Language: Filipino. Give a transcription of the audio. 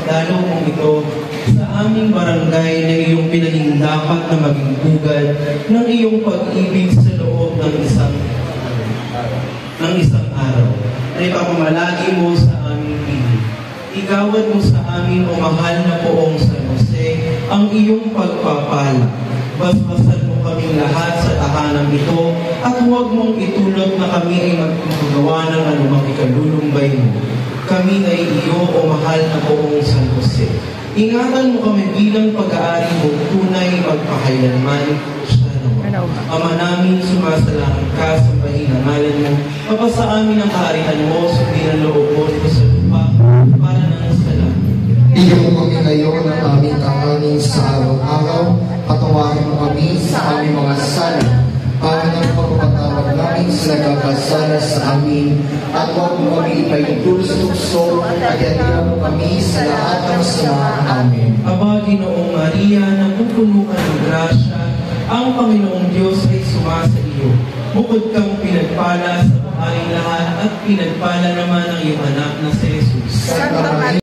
pagdalaw mong ito sa aming barangay na iyong pinanindapat na maging bugad ng iyong pag-ibig sa loob ng isang araw na ipapamalagi mo sa aming piling. Igawad mo sa amin, o mahal na poong San Jose, ang iyong pagpapala. Basbasan mo kaming lahat sa tahanang ito at huwag mong itulot na kami ay magpapagawa ng anumang ikalulumbay mo. Kami ay iyo, o mahal na poong San Jose. Ingatan mo kami bilang pag-aari mo, tunay magpakailanman. Ama namin, sumasalangit ka sa mahina ngalan mo. Papasa amin ang kaharian mo, sundin ang loob mo dito sa lupa, para nang sa langit. Bigyan mo kami ngayon ng aming kakanin sa araw-araw. Patawarin mo kami sa aming mga sala, para ng pagpapatawad namin sa nagkakasala sa amin. At huwag mo kami ipaintulot sa tukso, at yatiran mo kami sa lahat ng sama. Amen. Aba, Ginoong Maria, napupuno ka ng grasya, ang Panginoong Diyos ay sumasa iyo. Bukod kang pinagpala sa bahay lahat, at pinagpala naman ang iyong anak na si Jesus. Santa Maria,